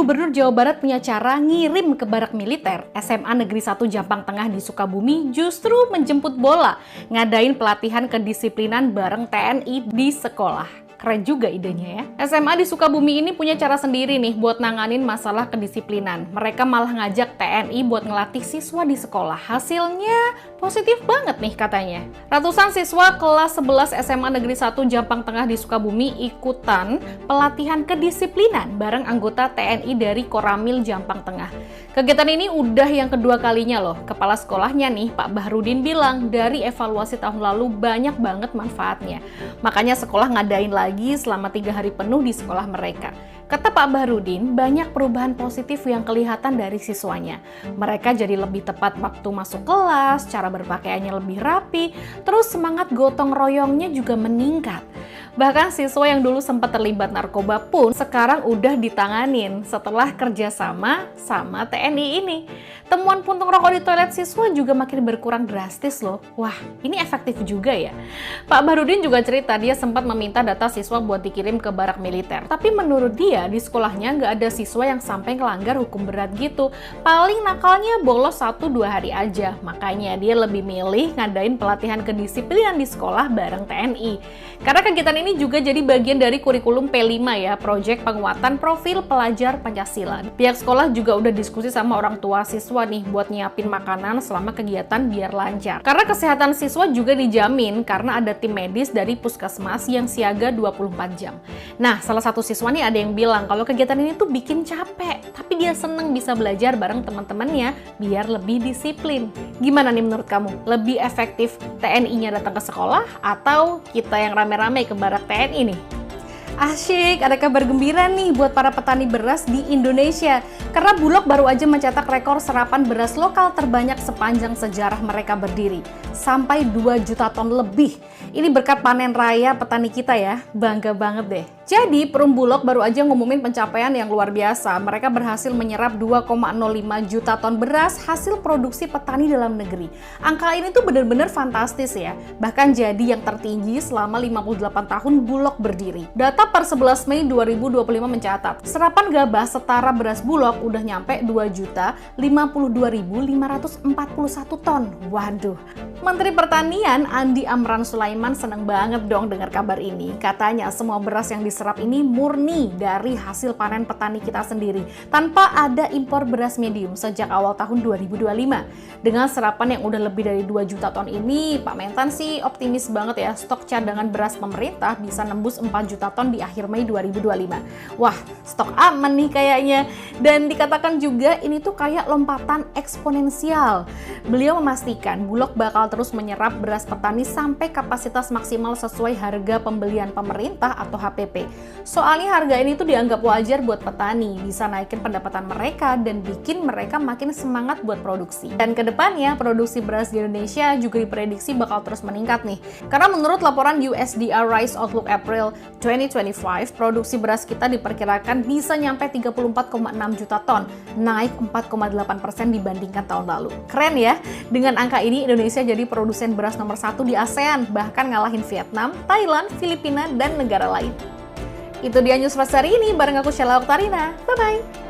Gubernur Jawa Barat punya cara ngirim ke barak militer. SMA Negeri 1 Jampang Tengah di Sukabumi justru menjemput bola, ngadain pelatihan kedisiplinan bareng TNI di sekolah. Keren juga idenya ya. SMA di Sukabumi ini punya cara sendiri nih buat nanganin masalah kedisiplinan. Mereka malah ngajak TNI buat ngelatih siswa di sekolah. Hasilnya positif banget nih katanya. Ratusan siswa kelas 11 SMA Negeri 1 Jampang Tengah di Sukabumi ikutan pelatihan kedisiplinan bareng anggota TNI dari Koramil Jampang Tengah. Kegiatan ini udah yang kedua kalinya loh. Kepala sekolahnya nih, Pak Bahrudin bilang dari evaluasi tahun lalu banyak banget manfaatnya. Makanya sekolah ngadain lagi selama 3 hari penuh di sekolah mereka. Kata Pak Bahrudin, banyak perubahan positif yang kelihatan dari siswanya. Mereka jadi lebih tepat waktu masuk kelas, cara berpakaiannya lebih rapi, terus semangat gotong royongnya juga meningkat. Bahkan siswa yang dulu sempat terlibat narkoba pun sekarang udah ditanganin setelah kerjasama sama TNI ini. Temuan puntung rokok di toilet siswa juga makin berkurang drastis loh. Wah, ini efektif juga ya. Pak Bahrudin juga cerita dia sempat meminta data siswa buat dikirim ke barak militer. Tapi menurut dia di sekolahnya nggak ada siswa yang sampai ngelanggar hukum berat gitu. Paling nakalnya bolos 1-2 hari aja. Makanya dia lebih milih ngadain pelatihan kedisiplinan di sekolah bareng TNI. Karena kegiatan ini juga jadi bagian dari kurikulum P5 ya, proyek penguatan profil pelajar Pancasila. Pihak sekolah juga udah diskusi sama orang tua siswa nih buat nyiapin makanan selama kegiatan biar lancar. Karena kesehatan siswa juga dijamin karena ada tim medis dari puskesmas yang siaga 24 jam. Nah, salah satu siswa nih ada yang bilang kalau kegiatan ini tuh bikin capek, tapi dia seneng bisa belajar bareng teman-temannya biar lebih disiplin. Gimana nih menurut kamu? Lebih efektif TNI-nya datang ke sekolah atau kita yang rame-rame ke barak TNI nih? Asyik, ada kabar gembira nih buat para petani beras di Indonesia. Karena Bulog baru aja mencetak rekor serapan beras lokal terbanyak sepanjang sejarah mereka berdiri. Sampai 2 juta ton lebih. Ini berkat panen raya petani kita ya, bangga banget deh. Jadi Perum Bulog baru aja ngumumin pencapaian yang luar biasa. Mereka berhasil menyerap 2,05 juta ton beras hasil produksi petani dalam negeri. Angka ini tuh bener-bener fantastis ya. Bahkan jadi yang tertinggi selama 58 tahun Bulog berdiri. Data per 11 Mei 2025 mencatat, serapan gabah setara beras Bulog udah nyampe 2.052.541 ton. Waduh. Menteri Pertanian Andi Amran Sulaiman seneng banget dong dengar kabar ini. Katanya semua beras yang diserap ini murni dari hasil panen petani kita sendiri, tanpa ada impor beras medium sejak awal tahun 2025. Dengan serapan yang udah lebih dari 2 juta ton ini, Pak Mentan sih optimis banget ya, stok cadangan beras pemerintah bisa nembus 4 juta ton di akhir Mei 2025. Wah, stok aman nih kayaknya. Dan dikatakan juga ini tuh kayak lompatan eksponensial. Beliau memastikan Bulog bakal terus menyerap beras petani sampai kapasitas maksimal sesuai harga pembelian pemerintah atau HPP. Soalnya harga ini tuh dianggap wajar buat petani, bisa naikin pendapatan mereka dan bikin mereka makin semangat buat produksi. Dan kedepannya produksi beras di Indonesia juga diprediksi bakal terus meningkat nih. Karena menurut laporan USDA Rice Outlook April 2025, produksi beras kita diperkirakan bisa nyampe 34,6 juta ton, naik 4,8% dibandingkan tahun lalu. Keren ya? Dengan angka ini Indonesia jadi produsen beras nomor 1 di ASEAN, bahkan ngalahin Vietnam, Thailand, Filipina, dan negara lain. Itu dia News Flash hari ini, bareng aku Sheila Oktarina. Bye-bye!